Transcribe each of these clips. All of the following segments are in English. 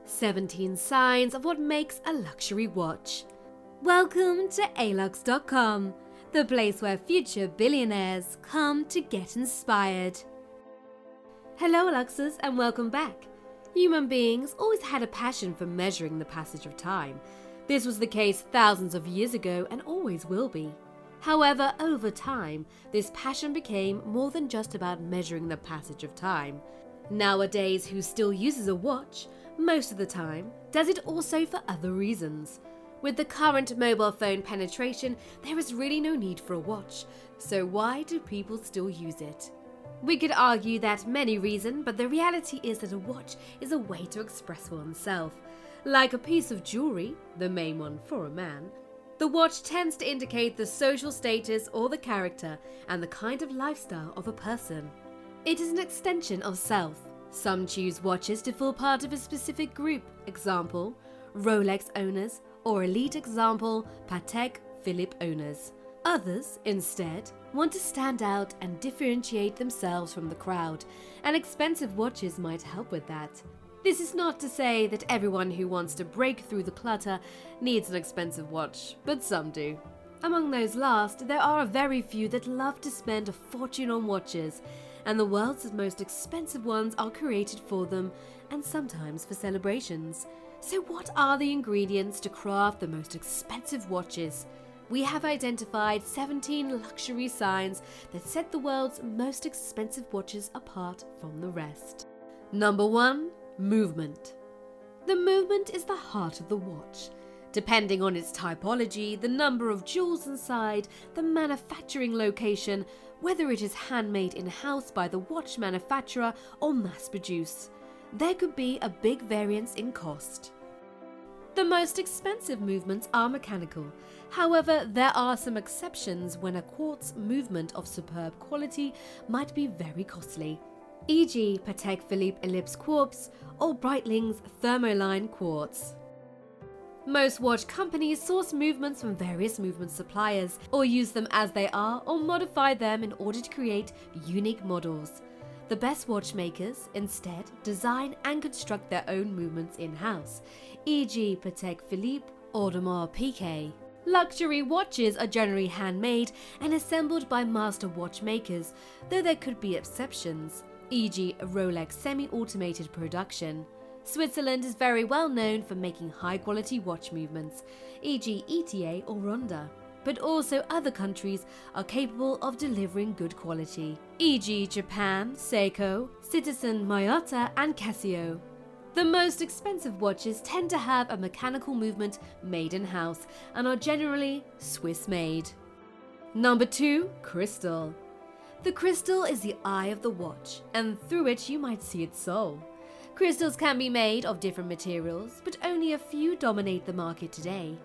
17 signs of what makes a luxury watch. Welcome to Alux.com, the place where future billionaires come to get inspired. Hello Aluxers and welcome back. Human beings always had a passion for measuring the passage of time. This was the case thousands of years ago and always will be. However, over time, this passion became more than just about measuring the passage of time. Nowadays, who still uses a watch, most of the time, does it also for other reasons. With the current mobile phone penetration, there is really no need for a watch, so why do people still use it? We could argue that many reasons, but the reality is that a watch is a way to express oneself. Like a piece of jewelry, the main one for a man, the watch tends to indicate the social status or the character and the kind of lifestyle of a person. It is an extension of self. Some choose watches to feel part of a specific group, example, Rolex owners, or elite example, Patek Philippe owners. Others, instead, want to stand out and differentiate themselves from the crowd, and expensive watches might help with that. This is not to say that everyone who wants to break through the clutter needs an expensive watch, but some do. Among those last, there are a very few that love to spend a fortune on watches, and the world's most expensive ones are created for them, and sometimes for celebrations. So what are the ingredients to craft the most expensive watches? We have identified 17 luxury signs that set the world's most expensive watches apart from the rest. Number 1. Movement. The movement is the heart of the watch. Depending on its typology, the number of jewels inside, the manufacturing location, whether it is handmade in-house by the watch manufacturer or mass-produced, there could be a big variance in cost. The most expensive movements are mechanical. However, there are some exceptions when a quartz movement of superb quality might be very costly, e.g. Patek Philippe Ellipse Quartz or Breitling's Thermoline Quartz. Most watch companies source movements from various movement suppliers, or use them as they are or modify them in order to create unique models. The best watchmakers, instead, design and construct their own movements in-house, e.g. Patek Philippe, Audemars Piguet. Luxury watches are generally handmade and assembled by master watchmakers, though there could be exceptions, e.g. Rolex semi-automated production. Switzerland is very well known for making high-quality watch movements, e.g. ETA or Ronda, but also other countries are capable of delivering good quality, e.g. Japan, Seiko, Citizen Miyota and Casio. The most expensive watches tend to have a mechanical movement made in-house and are generally Swiss-made. Number 2. Crystal. The crystal is the eye of the watch, and through it you might see its soul. Crystals can be made of different materials, but only a few dominate the market today.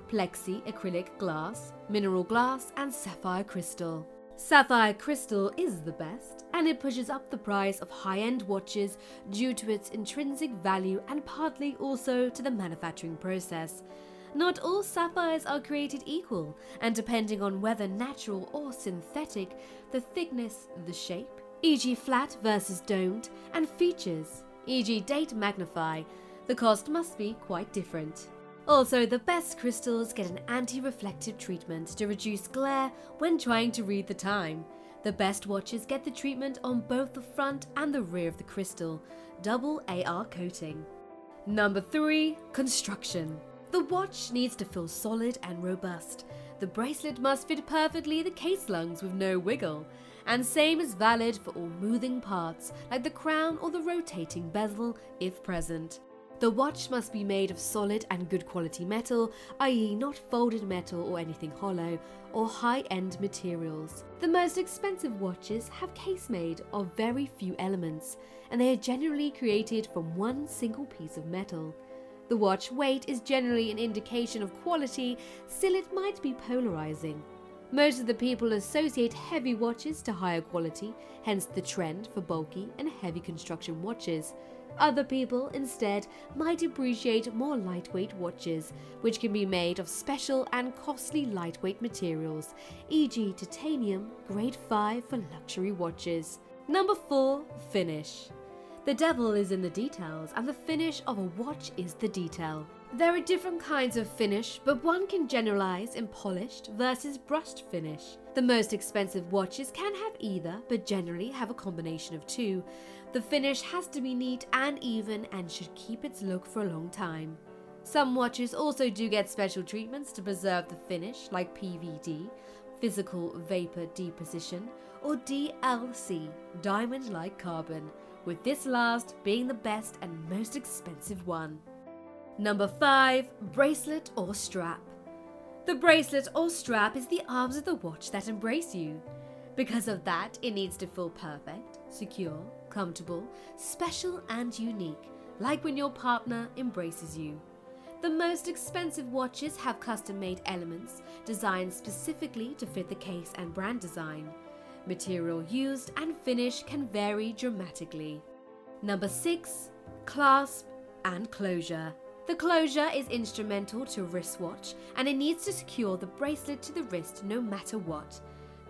Plexi acrylic glass, mineral glass, and sapphire crystal. Sapphire crystal is the best, and it pushes up the price of high-end watches due to its intrinsic value and partly also to the manufacturing process. Not all sapphires are created equal, and depending on whether natural or synthetic, the thickness, the shape, e.g. flat versus domed, and features, e.g. date magnify, the cost must be quite different. Also, the best crystals get an anti-reflective treatment to reduce glare when trying to read the time. The best watches get the treatment on both the front and the rear of the crystal, double AR coating. Number 3. Construction. The watch needs to feel solid and robust. The bracelet must fit perfectly the case lungs with no wiggle. And same is valid for all moving parts, like the crown or the rotating bezel, if present. The watch must be made of solid and good quality metal, i.e. not folded metal or anything hollow, or high-end materials. The most expensive watches have case made of very few elements, and they are generally created from one single piece of metal. The watch weight is generally an indication of quality, still it might be polarizing. Most of the people associate heavy watches to higher quality, hence the trend for bulky and heavy construction watches. Other people, instead, might appreciate more lightweight watches, which can be made of special and costly lightweight materials, e.g. titanium, grade 5 for luxury watches. Number 4. Finish. The devil is in the details, and the finish of a watch is the detail. There are different kinds of finish, but one can generalize in polished versus brushed finish. The most expensive watches can have either, but generally have a combination of two. The finish has to be neat and even and should keep its look for a long time. Some watches also do get special treatments to preserve the finish, like PVD, physical vapor deposition, or DLC, diamond-like carbon, with this last being the best and most expensive one. Number 5. Bracelet or strap. The bracelet or strap is the arms of the watch that embrace you. Because of that, it needs to feel perfect, secure, comfortable, special and unique, like when your partner embraces you. The most expensive watches have custom-made elements designed specifically to fit the case and brand design. Material used and finish can vary dramatically. Number 6. Clasp and Closure. The closure is instrumental to a wristwatch, and it needs to secure the bracelet to the wrist no matter what.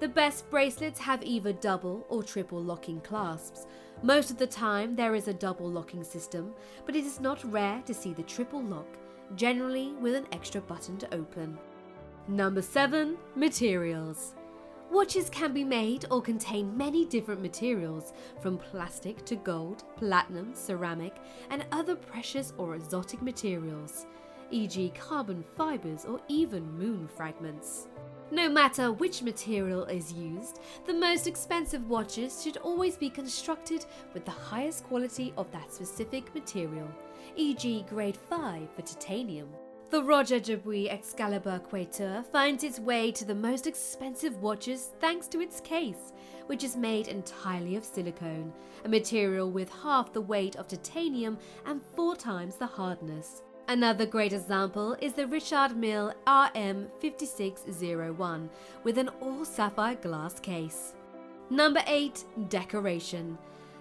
The best bracelets have either double or triple locking clasps. Most of the time there is a double locking system, but it is not rare to see the triple lock, generally with an extra button to open. Number 7. Materials. Watches can be made or contain many different materials, from plastic to gold, platinum, ceramic, and other precious or exotic materials, e.g. carbon fibers or even moon fragments. No matter which material is used, the most expensive watches should always be constructed with the highest quality of that specific material, e.g. grade 5 for titanium. The Roger Dubuis Excalibur Quateur finds its way to the most expensive watches thanks to its case, which is made entirely of silicone, a material with half the weight of titanium and 4 times the hardness. Another great example is the Richard Mille RM5601 with an all-sapphire glass case. Number 8. Decoration.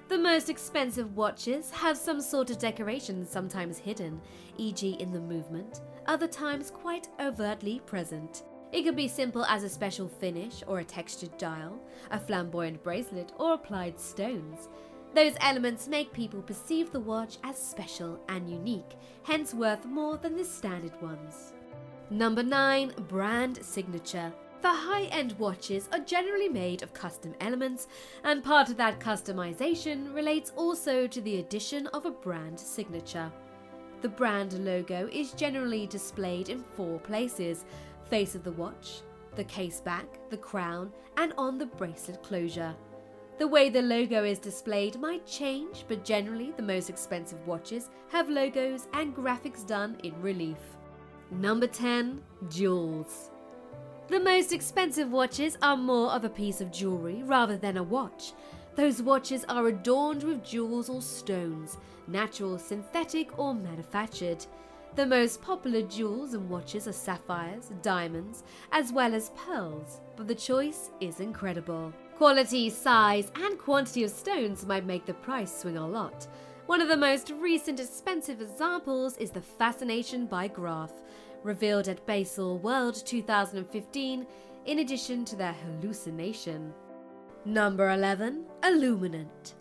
The most expensive watches have some sort of decoration, sometimes hidden, e.g. in the movement, other times quite overtly present. It could be simple as a special finish or a textured dial, a flamboyant bracelet or applied stones. Those elements make people perceive the watch as special and unique, hence worth more than the standard ones. Number 9. Brand signature. The high-end watches are generally made of custom elements, and part of that customization relates also to the addition of a brand signature. The brand logo is generally displayed in 4 places: face of the watch, the case back, the crown, and on the bracelet closure. The way the logo is displayed might change, but generally the most expensive watches have logos and graphics done in relief. Number 10. Jewels. The most expensive watches are more of a piece of jewelry rather than a watch. Those watches are adorned with jewels or stones, natural, synthetic, or manufactured. The most popular jewels and watches are sapphires, diamonds, as well as pearls, but the choice is incredible. Quality, size, and quantity of stones might make the price swing a lot. One of the most recent expensive examples is the Fascination by Graph, revealed at Basel World 2015, in addition to their hallucination. Number 11. Illuminant.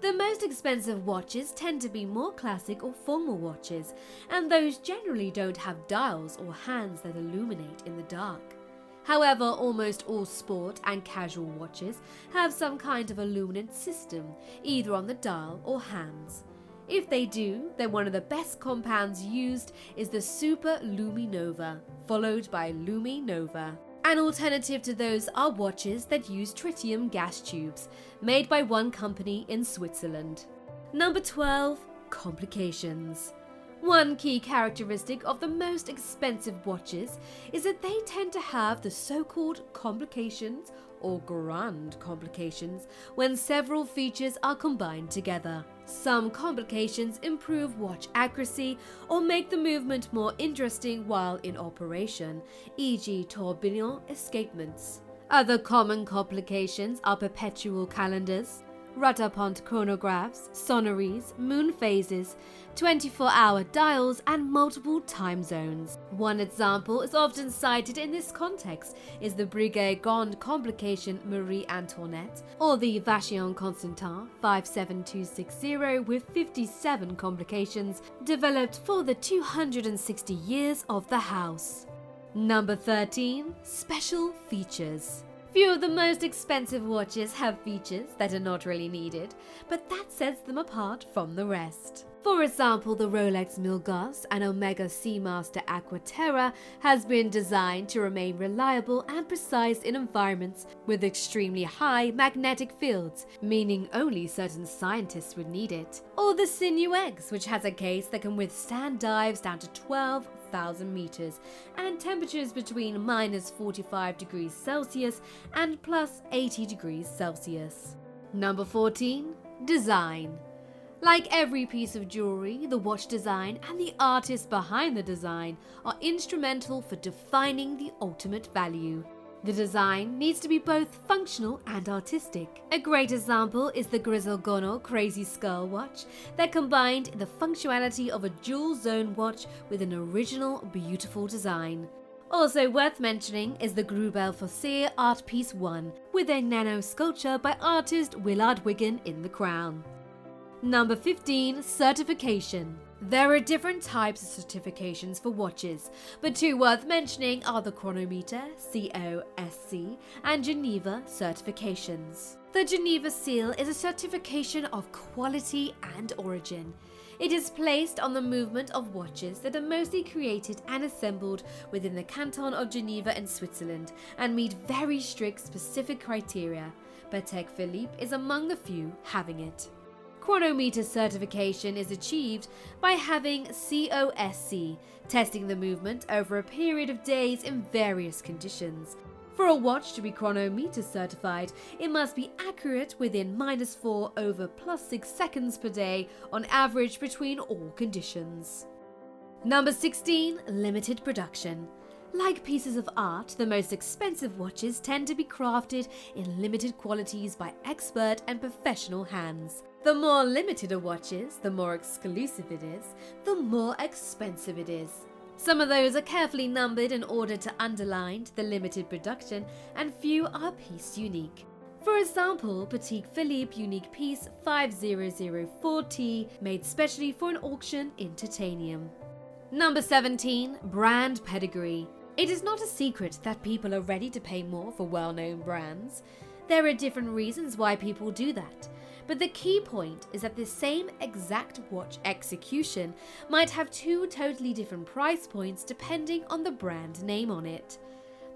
The most expensive watches tend to be more classic or formal watches, and those generally don't have dials or hands that illuminate in the dark. However, almost all sport and casual watches have some kind of illuminant system, either on the dial or hands. If they do, then one of the best compounds used is the Super Luminova, followed by Luminova. An alternative to those are watches that use tritium gas tubes, made by one company in Switzerland. Number 12. Complications. One key characteristic of the most expensive watches is that they tend to have the so-called complications or grand complications when several features are combined together. Some complications improve watch accuracy or make the movement more interesting while in operation, e.g. tourbillon escapements. Other common complications are perpetual calendars, Ratapont chronographs, sonories, moon phases, 24-hour dials, and multiple time zones. One example is often cited in this context is the Breguet Gond complication Marie Antoinette, or the Vachon Constantin 57260 with 57 complications developed for the 260 years of the house. Number 13. Special features. Few of the most expensive watches have features that are not really needed, but that sets them apart from the rest. For example, the Rolex Milgauss and Omega Seamaster Aquaterra has been designed to remain reliable and precise in environments with extremely high magnetic fields, meaning only certain scientists would need it. Or the Sinew X, which has a case that can withstand dives down to 12,000 meters and temperatures between minus 45 degrees Celsius and plus 80 degrees Celsius. Number 14. Design. Like every piece of jewelry, the watch design and the artist behind the design are instrumental for defining the ultimate value. The design needs to be both functional and artistic. A great example is the Griselgono Crazy Skull watch that combined the functionality of a jewel zone watch with an original, beautiful design. Also worth mentioning is the Grubel Fossé Art Piece 1 with a nano sculpture by artist Willard Wiggin in the crown. Number 15. Certification. There are different types of certifications for watches, but two worth mentioning are the Chronometer (COSC) and Geneva certifications. The Geneva Seal is a certification of quality and origin. It is placed on the movement of watches that are mostly created and assembled within the Canton of Geneva in Switzerland and meet very strict specific criteria. Patek Philippe is among the few having it. Chronometer certification is achieved by having COSC, testing the movement over a period of days in various conditions. For a watch to be chronometer certified, it must be accurate within -4 over +6 seconds per day on average between all conditions. Number 16. Limited production. Like pieces of art, the most expensive watches tend to be crafted in limited quantities by expert and professional hands. The more limited a watch is, the more exclusive it is, the more expensive it is. Some of those are carefully numbered in order to underline the limited production, and few are piece unique. For example, Patek Philippe Unique Piece 5004T, made specially for an auction in titanium. Number 17. Brand pedigree. It is not a secret that people are ready to pay more for well-known brands. There are different reasons why people do that, but the key point is that the same exact watch execution might have two totally different price points depending on the brand name on it.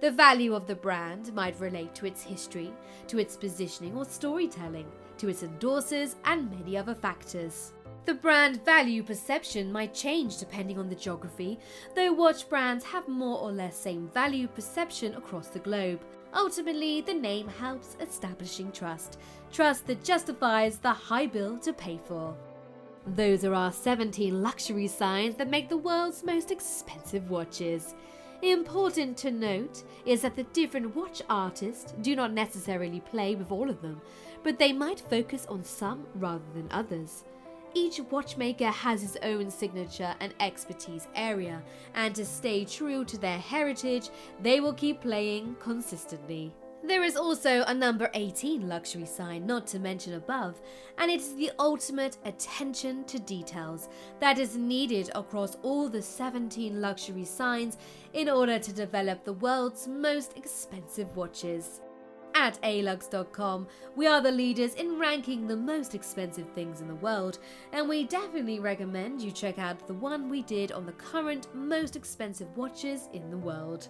The value of the brand might relate to its history, to its positioning or storytelling, to its endorsers, and many other factors. The brand value perception might change depending on the geography, though watch brands have more or less same value perception across the globe. Ultimately, the name helps establishing trust that justifies the high bill to pay for. Those are our 17 luxury signs that make the world's most expensive watches. Important to note is that the different watch artists do not necessarily play with all of them, but they might focus on some rather than others. Each watchmaker has his own signature and expertise area, and to stay true to their heritage, they will keep playing consistently. There is also a number 18 luxury sign not to mention above, and it is the ultimate attention to details that is needed across all the 17 luxury signs in order to develop the world's most expensive watches. At Alux.com, we are the leaders in ranking the most expensive things in the world, and we definitely recommend you check out the one we did on the current most expensive watches in the world.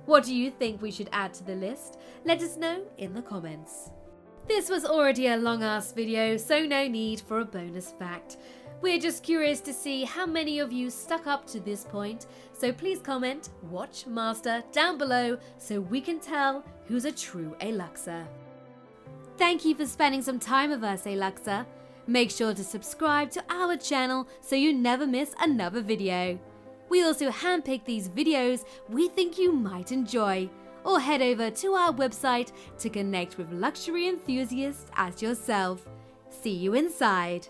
What do you think we should add to the list? Let us know in the comments. This was already a long-ass video, so no need for a bonus fact. We're just curious to see how many of you stuck up to this point, so please comment Watch Master down below so we can tell who's a true Aluxer. Thank you for spending some time with us, Aluxer. Make sure to subscribe to our channel so you never miss another video. We also handpick these videos we think you might enjoy, or head over to our website to connect with luxury enthusiasts as yourself. See you inside.